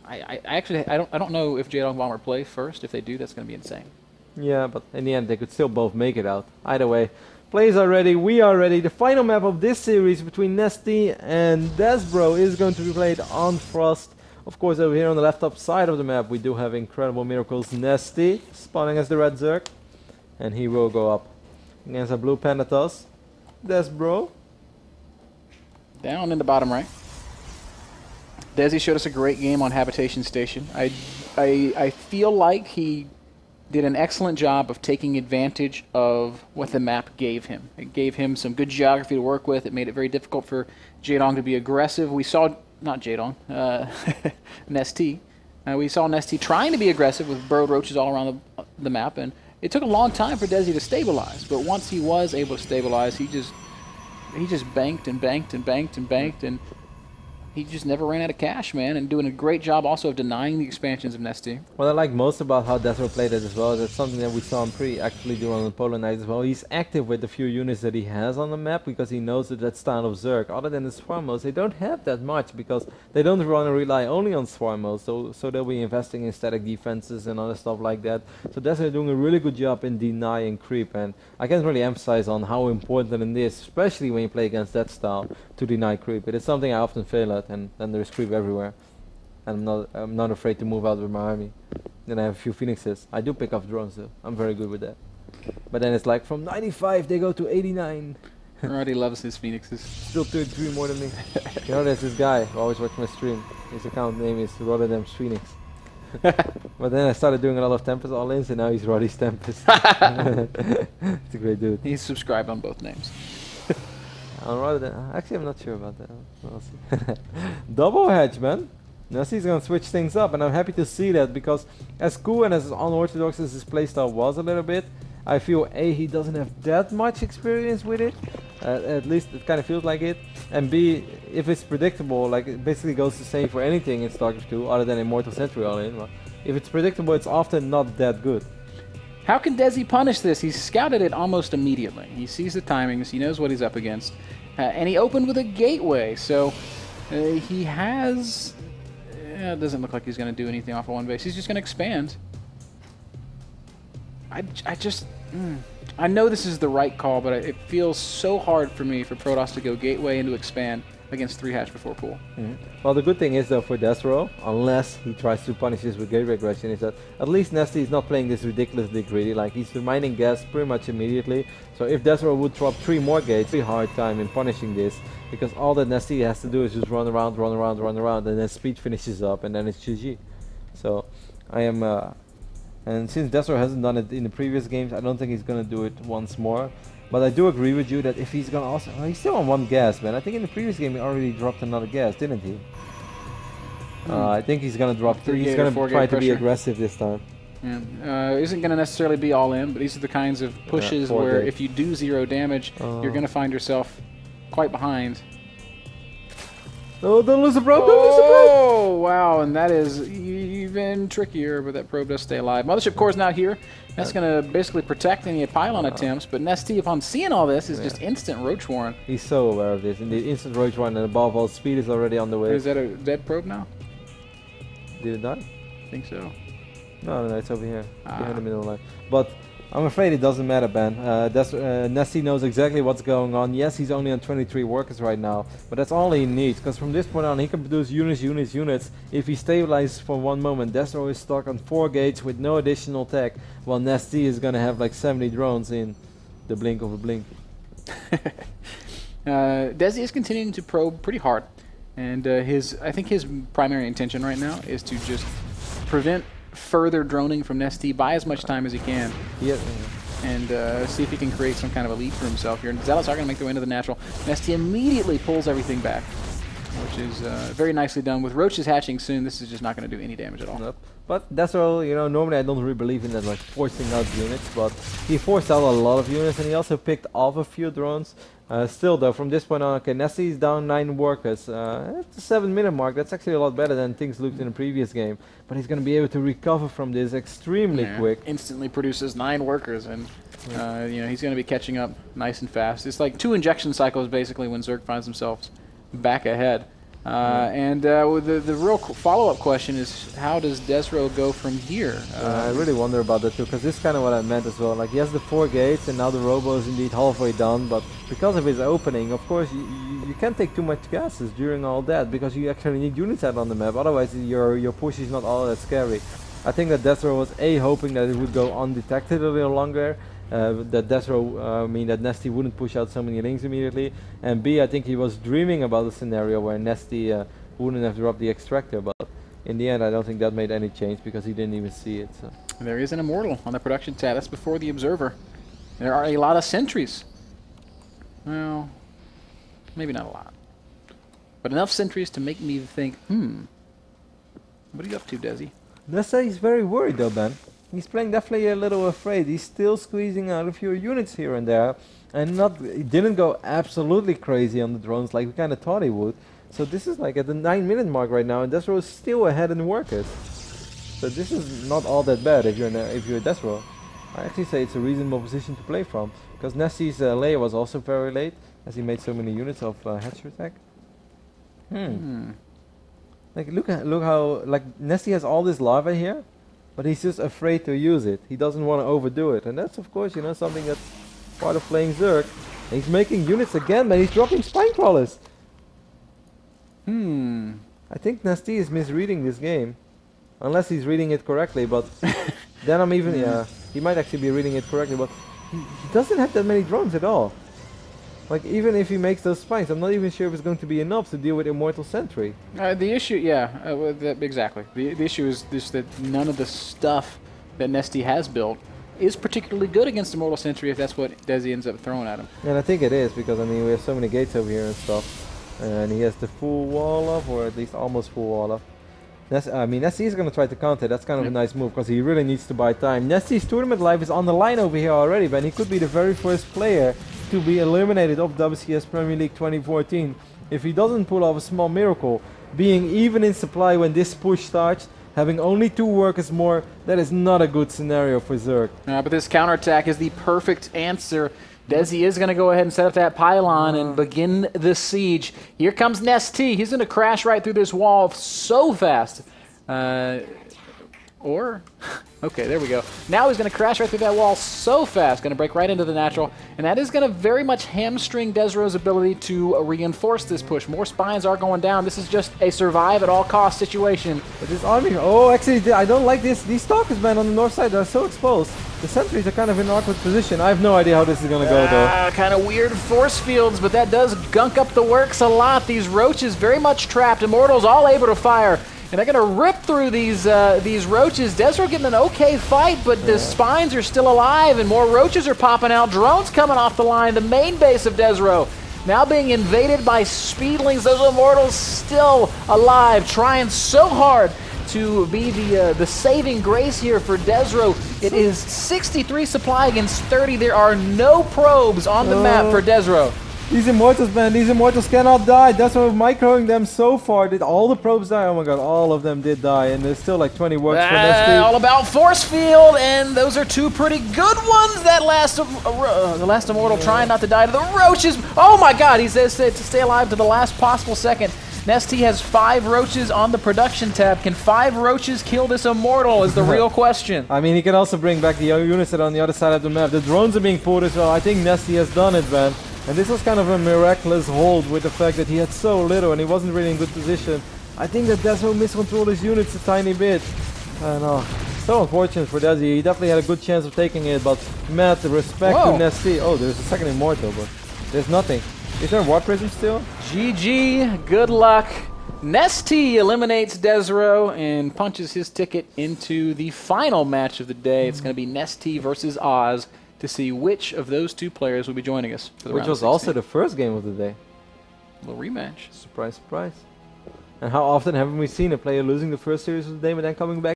I actually I don't know if Jaedong Bomber play first. If they do, that's going to be insane. Yeah, but in the end, they could still both make it out. Either way, players are ready, we are ready. The final map of this series between Nestea and Desrow is going to be played on Frost. Of course, over here on the left top side of the map, we do have Incredible Miracles Nestea spawning as the red Zerg. And he will go up against a blue Panatos. Desrow. Down in the bottom right. Desi showed us a great game on Habitation Station. I feel like he did an excellent job of taking advantage of what the map gave him. It gave him some good geography to work with. It made it very difficult for Jaedong to be aggressive. We saw, not Jaedong, Nestea. We saw Nestea trying to be aggressive with burrowed roaches all around the map, and it took a long time for Desi to stabilize. But once he was able to stabilize, he just banked and banked and banked and banked, and he just never ran out of cash, man, and doing a great job also of denying the expansions of Nestea. What I like most about how Desrow played it as well is that's something that we saw him pretty actively do on the Polar Night as well. He's active with the few units that he has on the map because he knows that style of Zerg. Other than the Swarm modes, they don't have that much because they don't want to rely only on Swarm modes, so they'll be investing in static defenses and other stuff like that. So Desrow doing a really good job in denying creep, and I can't really emphasize on how important it is, especially when you play against that style, to deny creep. It is something I often fail at, and then there's creep everywhere. And I'm not afraid to move out with my army. Then I have a few phoenixes. I do pick up drones though. I'm very good with that. But then it's like from 95 they go to 89. Roddy loves his phoenixes. Still 33 more than me. You know, there's this guy who always watches my stream. His account name is Ro32 Phoenix. But then I started doing a lot of Tempest all-ins, and now he's Roddy's Tempest. It's a great dude. He's subscribed on both names. Actually, I'm not sure about that. We'll see. Double hedge, man. Nestea's gonna switch things up, and I'm happy to see that because as cool and as unorthodox as his playstyle was a little bit, I feel A, he doesn't have that much experience with it. At least it kind of feels like it. And B, if it's predictable, like it basically goes the same for anything in StarCraft 2 other than Immortal Century All-In. Well, if it's predictable, it's often not that good. How can Desi punish this? He's scouted it almost immediately. He sees the timings, he knows what he's up against, and he opened with a gateway, so he has... it doesn't look like he's going to do anything off of one base. He's just going to expand. I know this is the right call, but it feels so hard for me for Protoss to go gateway into expand against 3 hatch before pool. Well, the good thing is though for Desrow, unless he tries to punish this with gateway aggression, is that at least Nestea is not playing this ridiculously greedy. Like he's reminding gas pretty much immediately. So if Desrow would drop 3 more gates, it's a hard time in punishing this because all that Nestea has to do is just run around, and then speed finishes up, and then it's GG. So I am. And since Desrow hasn't done it in the previous games, I don't think he's gonna do it once more. But I do agree with you that if he's gonna also... he's still on 1 gas, man. I think in the previous game he already dropped another gas, didn't he? I think he's gonna drop 3. He's gonna try to be aggressive this time. Yeah. Isn't gonna necessarily be all in, but these are the kinds of pushes where if you do 0 damage, you're gonna find yourself quite behind. No, don't lose the probe, don't lose the probe! Oh, wow, and that is even trickier, but that probe does stay alive. Mothership Core is now here. That's going to basically protect any pylon attempts, but Nestea, upon seeing all this, is just instant Roach Warren. He's so aware of this, and the instant Roach Warren, and above all, speed is already on the way. Is that a dead probe now? Did it die? I think so. No, it's over here, behind the middle line. But I'm afraid it doesn't matter, Ben. Nestea knows exactly what's going on. Yes, he's only on 23 workers right now, but that's all he needs, because from this point on he can produce units. If he stabilizes for one moment, Desrow is stuck on 4 gates with no additional tech, while Nestea is going to have like 70 drones in the blink of a blink. Desi is continuing to probe pretty hard, and I think his primary intention right now is to just prevent further droning from Nestea, buy as much time as he can, and see if he can create some kind of a lead for himself here. And Zealots are going to make their way into the natural. Nestea immediately pulls everything back, which is very nicely done. With roaches hatching soon, this is just not going to do any damage at all. Nope. But Desrow, you know, normally I don't really believe in that, like forcing out units, but he forced out a lot of units, and he also picked off a few drones. Still though, from this point on, okay, Nestea is down 9 workers. At the 7-minute mark, that's actually a lot better than things looked in the previous game. But he's going to be able to recover from this extremely quick. Instantly produces 9 workers, and you know, he's going to be catching up nice and fast. It's like 2 injection cycles basically when Zerg finds themselves back ahead. The real follow-up question is, how does Desrow go from here? I really wonder about that too, because this is kind of what I meant as well. Like, he has the 4 gates, and now the Robo is indeed halfway done, but because of his opening, of course, you can't take too much gases during all that, because you actually need units out on the map, otherwise your push is not all that scary. I think that Desrow was hoping that it would go undetected a little longer, that that Nestea wouldn't push out so many links immediately, and B, I think he was dreaming about a scenario where Nestea wouldn't have dropped the extractor, but in the end I don't think that made any change because he didn't even see it. So. There is an Immortal on the production tab. That's before the Observer. There are a lot of sentries. Well, maybe not a lot, but enough sentries to make me think, what are you up to, Desi? Nestea is very worried though, Ben. He's playing definitely a little afraid. He's still squeezing out a few units here and there, and he didn't go absolutely crazy on the drones like we kind of thought he would. So this is like at the 9-minute mark right now, and Desrow is still ahead in the workers. So this is not all that bad if you're Desrow. I actually say it's a reasonable position to play from, because Nestea's layer was also very late, as he made so many units of Hatcher attack. Like look how Nestea has all this lava here. But he's just afraid to use it. He doesn't want to overdo it. And that's, of course, something that's part of playing Zerg. And he's making units again, but he's dropping spine crawlers. I think Nestea is misreading this game. Unless he's reading it correctly, but then I'm even, he might actually be reading it correctly, but he doesn't have that many drones at all. Like, even if he makes those spines, I'm not even sure if it's going to be enough to deal with Immortal Sentry. The issue, exactly. The issue is just that none of the stuff that Nestea has built is particularly good against Immortal Sentry if that's what Desi ends up throwing at him. And I think it is, because, I mean, we have so many gates over here and stuff. And he has the full wall up, or at least almost full wall up. Nestea is going to try to counter. That's kind of a nice move, because he really needs to buy time. Nestea's tournament life is on the line over here already, but he could be the very first player to be eliminated of WCS Premier League 2014 if he doesn't pull off a small miracle. Being even in supply when this push starts, having only 2 workers more, that is not a good scenario for Zerg. But this counterattack is the perfect answer. Desi is going to go ahead and set up that pylon and begin the siege. Here comes Nestea. He's going to crash right through this wall so fast. Okay, there we go. Now he's going to crash right through that wall so fast, going to break right into the natural, and that is going to very much hamstring Desrow's ability to reinforce this push. More spines are going down. This is just a survive-at-all-cost situation. But this army... Oh, actually, I don't like this. These stalkers, man, on the north side, they're so exposed. The sentries are kind of in an awkward position. I have no idea how this is going to go, though. Kind of weird force fields, but that does gunk up the works a lot. These roaches very much trapped. Immortals all able to fire. And they're going to rip through these roaches. Desrow getting an okay fight, but the spines are still alive, and more roaches are popping out. Drones coming off the line. The main base of Desrow now being invaded by speedlings. Those Immortals still alive, trying so hard to be the saving grace here for Desrow. It is 63 supply against 30. There are no probes on the map for Desrow. These Immortals, man, these Immortals cannot die. That's why microing them so far. Did all the probes die? Oh my god, all of them did die. And there's still like 20 works for Nestea. All about force field, and those are 2 pretty good ones. That the last Immortal trying not to die to the roaches. Oh my god, he says to stay alive to the last possible second. Nestea has 5 roaches on the production tab. Can 5 roaches kill this Immortal is the real question. I mean, he can also bring back the units that are on the other side of the map. The drones are being pulled as well. I think Nestea has done it, man. And this was kind of a miraculous hold with the fact that he had so little and he wasn't really in good position. I think that Desrow miscontrolled his units a tiny bit. So unfortunate for Desi. He definitely had a good chance of taking it, but mad respect to Nestea. Oh, there's a second Immortal, but there's nothing. Is there a War Prism still? GG, good luck. Nestea eliminates Desrow and punches his ticket into the final match of the day. It's going to be Nestea versus Oz, to see which of those 2 players will be joining us for the round Which was 16. also the first game of the day. A little rematch. Surprise, surprise. And how often haven't we seen a player losing the first series of the day and then coming back